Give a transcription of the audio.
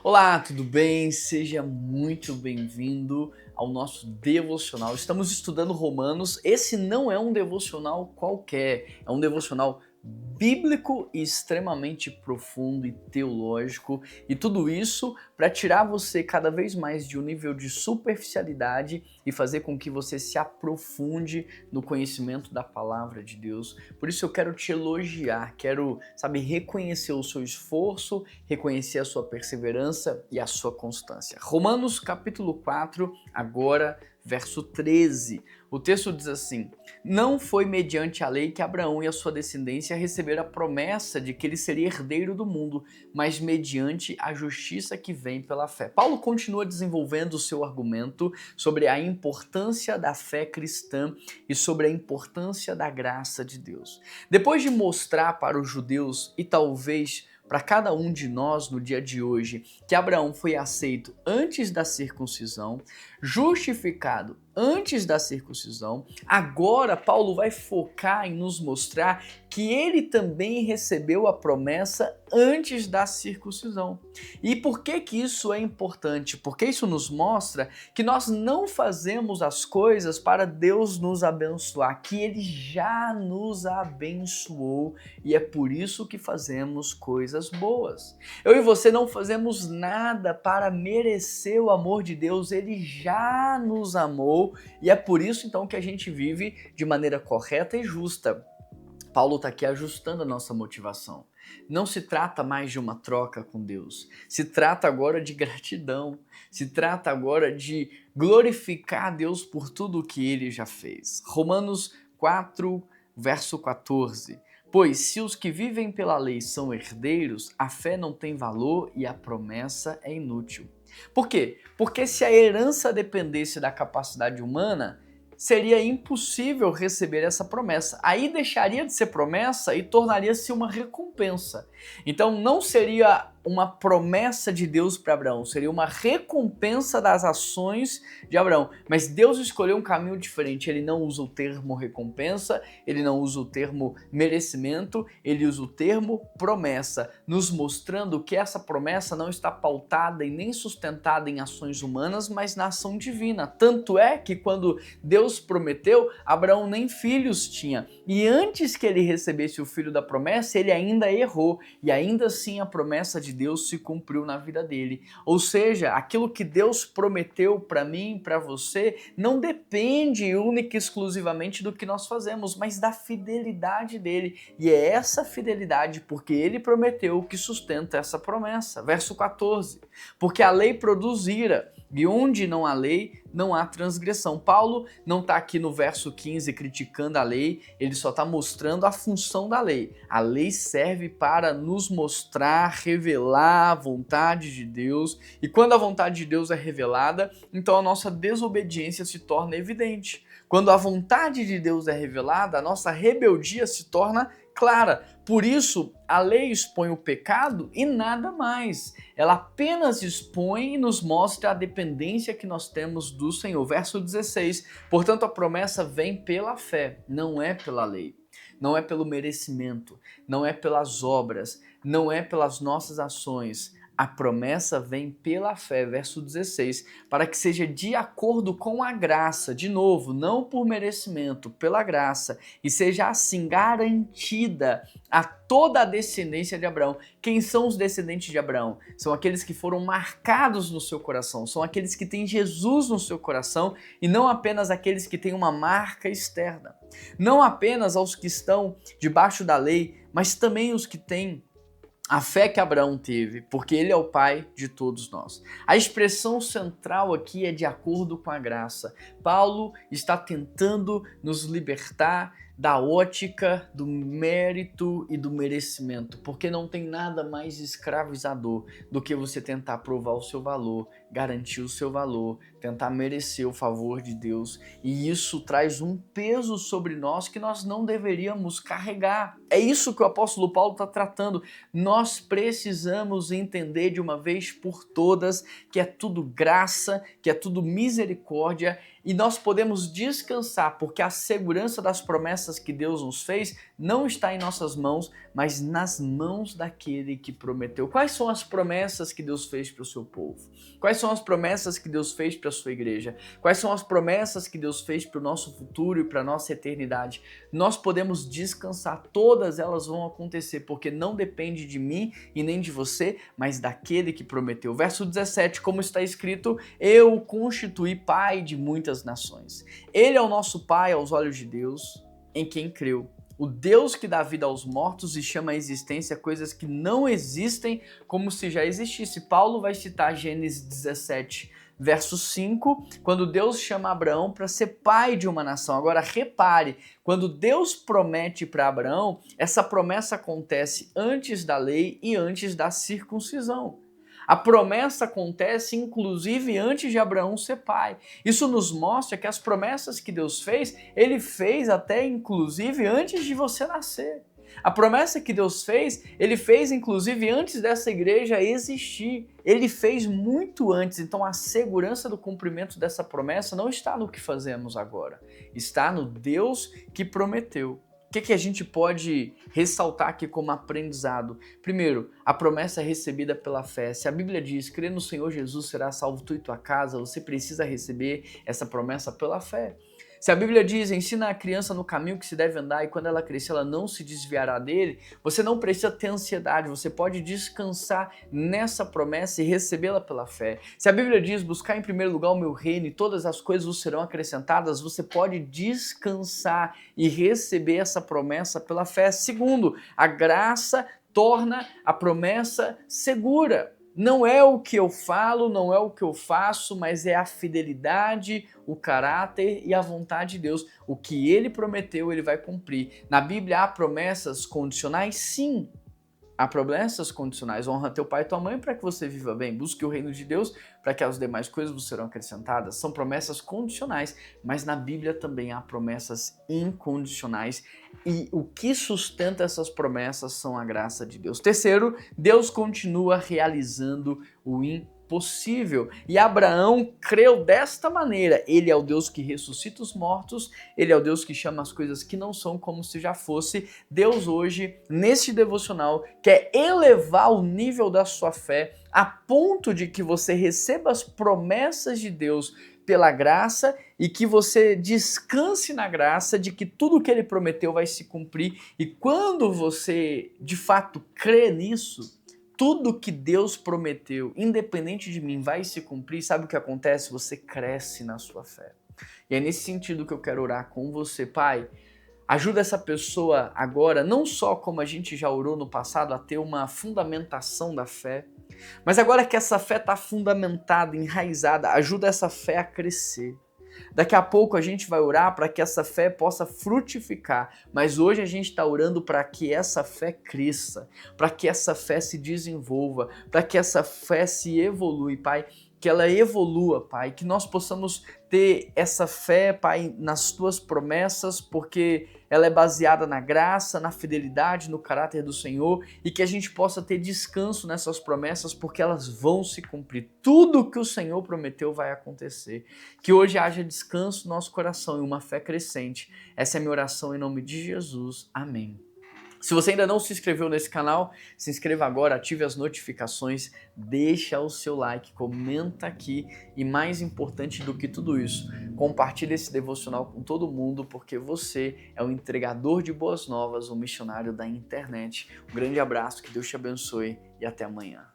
Olá, tudo bem? Seja muito bem-vindo ao nosso devocional. Estamos estudando Romanos. Esse não é um devocional qualquer, é um devocional bíblico e extremamente profundo e teológico, e tudo isso para tirar você cada vez mais de um nível de superficialidade e fazer com que você se aprofunde no conhecimento da palavra de Deus. Por isso eu quero te elogiar, quero, reconhecer o seu esforço, reconhecer a sua perseverança e a sua constância. Romanos capítulo 4, agora verso 13. O texto diz assim: não foi mediante a lei que Abraão e a sua descendência receberam a promessa de que ele seria herdeiro do mundo, mas mediante a justiça que vem pela fé. Paulo continua desenvolvendo o seu argumento sobre a importância da fé cristã e sobre a importância da graça de Deus. Depois de mostrar para os judeus e talvez para cada um de nós no dia de hoje que Abraão foi aceito antes da circuncisão, justificado antes da circuncisão, agora Paulo vai focar em nos mostrar que ele também recebeu a promessa antes da circuncisão. E por que isso é importante? Porque isso nos mostra que nós não fazemos as coisas para Deus nos abençoar, que ele já nos abençoou e é por isso que fazemos coisas boas. Eu e você não fazemos nada para merecer o amor de Deus, ele já nos amou e é por isso então que a gente vive de maneira correta e justa. Paulo está aqui ajustando a nossa motivação. Não se trata mais de uma troca com Deus, se trata agora de gratidão, se trata agora de glorificar a Deus por tudo o que ele já fez. Romanos 4, verso 14. Pois se os que vivem pela lei são herdeiros, a fé não tem valor e a promessa é inútil. Por quê? Porque se a herança dependesse da capacidade humana, seria impossível receber essa promessa. Aí deixaria de ser promessa e tornaria-se uma recompensa. Então não seria uma promessa de Deus para Abraão, seria uma recompensa das ações de Abraão. Mas Deus escolheu um caminho diferente, ele não usa o termo recompensa, ele não usa o termo merecimento, ele usa o termo promessa, nos mostrando que essa promessa não está pautada e nem sustentada em ações humanas, mas na ação divina. Tanto é que quando Deus prometeu, Abraão nem filhos tinha. E antes que ele recebesse o filho da promessa, ele ainda errou. E ainda assim a promessa de Deus se cumpriu na vida dele. Ou seja, aquilo que Deus prometeu para mim, para você, não depende única e exclusivamente do que nós fazemos, mas da fidelidade dele. E é essa fidelidade, porque ele prometeu, que sustenta essa promessa. Verso 14. Porque a lei produz ira, e onde não há lei, não há transgressão. Paulo não está aqui no verso 15 criticando a lei, ele só está mostrando a função da lei. A lei serve para nos mostrar, revelar a vontade de Deus, e quando a vontade de Deus é revelada, então a nossa desobediência se torna evidente. Quando a vontade de Deus é revelada, a nossa rebeldia se torna clara. Por isso, a lei expõe o pecado e nada mais. Ela apenas expõe e nos mostra a dependência que nós temos do Senhor. Verso 16. Portanto, a promessa vem pela fé, não é pela lei. Não é pelo merecimento, não é pelas obras, não é pelas nossas ações. A promessa vem pela fé, verso 16, para que seja de acordo com a graça, de novo, não por merecimento, pela graça, e seja assim garantida a toda a descendência de Abraão. Quem são os descendentes de Abraão? São aqueles que foram marcados no seu coração, são aqueles que têm Jesus no seu coração e não apenas aqueles que têm uma marca externa. Não apenas aos que estão debaixo da lei, mas também os que têm a fé que Abraão teve, porque ele é o pai de todos nós. A expressão central aqui é de acordo com a graça. Paulo está tentando nos libertar da ótica do mérito e do merecimento, porque não tem nada mais escravizador do que você tentar provar o seu valor, garantir o seu valor, tentar merecer o favor de Deus, e isso traz um peso sobre nós que nós não deveríamos carregar. É isso que o apóstolo Paulo está tratando. Nós precisamos entender de uma vez por todas que é tudo graça, que é tudo misericórdia, e nós podemos descansar, porque a segurança das promessas que Deus nos fez não está em nossas mãos, mas nas mãos daquele que prometeu. Quais são as promessas que Deus fez para o seu povo? Quais são as promessas que Deus fez para a sua igreja? Quais são as promessas que Deus fez para o nosso futuro e para a nossa eternidade? Nós podemos descansar, todas elas vão acontecer, porque não depende de mim e nem de você, mas daquele que prometeu. Verso 17, como está escrito, eu o constituí pai de muitas nações. Ele é o nosso pai aos olhos de Deus, em quem creu. O Deus que dá vida aos mortos e chama à existência coisas que não existem como se já existisse. Paulo vai citar Gênesis 17, verso 5, quando Deus chama Abraão para ser pai de uma nação. Agora repare, quando Deus promete para Abraão, essa promessa acontece antes da lei e antes da circuncisão. A promessa acontece, inclusive, antes de Abraão ser pai. Isso nos mostra que as promessas que Deus fez, Ele fez até, inclusive, antes de você nascer. A promessa que Deus fez, Ele fez, inclusive, antes dessa igreja existir. Ele fez muito antes. Então, a segurança do cumprimento dessa promessa não está no que fazemos agora. Está no Deus que prometeu. O que a gente pode ressaltar aqui como aprendizado? Primeiro, a promessa é recebida pela fé. Se a Bíblia diz, crê no Senhor Jesus, será salvo tu e tua casa, você precisa receber essa promessa pela fé. Se a Bíblia diz, ensina a criança no caminho que se deve andar e quando ela crescer ela não se desviará dele, você não precisa ter ansiedade, você pode descansar nessa promessa e recebê-la pela fé. Se a Bíblia diz, buscar em primeiro lugar o meu reino e todas as coisas vos serão acrescentadas, você pode descansar e receber essa promessa pela fé. Segundo, a graça torna a promessa segura. Não é o que eu falo, não é o que eu faço, mas é a fidelidade, o caráter e a vontade de Deus. O que Ele prometeu, Ele vai cumprir. Na Bíblia há promessas condicionais? Sim. Há promessas condicionais. Honra teu pai e tua mãe para que você viva bem. Busque o reino de Deus para que as demais coisas vos serão acrescentadas. São promessas condicionais, mas na Bíblia também há promessas incondicionais. E o que sustenta essas promessas são a graça de Deus. Terceiro, Deus continua realizando o impossível. E Abraão creu desta maneira. Ele é o Deus que ressuscita os mortos, ele é o Deus que chama as coisas que não são como se já fosse. Deus hoje, neste devocional, quer elevar o nível da sua fé a ponto de que você receba as promessas de Deus pela graça e que você descanse na graça de que tudo que ele prometeu vai se cumprir. E quando você de fato crê nisso, tudo que Deus prometeu, independente de mim, vai se cumprir. Sabe o que acontece? Você cresce na sua fé. E é nesse sentido que eu quero orar com você, Pai. Ajuda essa pessoa agora, não só como a gente já orou no passado, a ter uma fundamentação da fé, mas agora que essa fé está fundamentada, enraizada, ajuda essa fé a crescer. Daqui a pouco a gente vai orar para que essa fé possa frutificar, mas hoje a gente está orando para que essa fé cresça, para que essa fé se desenvolva, para que essa fé se evolua, Pai, que ela evolua, Pai, que nós possamos ter essa fé, Pai, nas Tuas promessas, porque ela é baseada na graça, na fidelidade, no caráter do Senhor, e que a gente possa ter descanso nessas promessas, porque elas vão se cumprir. Tudo que o Senhor prometeu vai acontecer. Que hoje haja descanso no nosso coração e uma fé crescente. Essa é a minha oração em nome de Jesus. Amém. Se você ainda não se inscreveu nesse canal, se inscreva agora, ative as notificações, deixa o seu like, comenta aqui e mais importante do que tudo isso, compartilhe esse devocional com todo mundo porque você é o entregador de boas novas, o missionário da internet. Um grande abraço, que Deus te abençoe e até amanhã.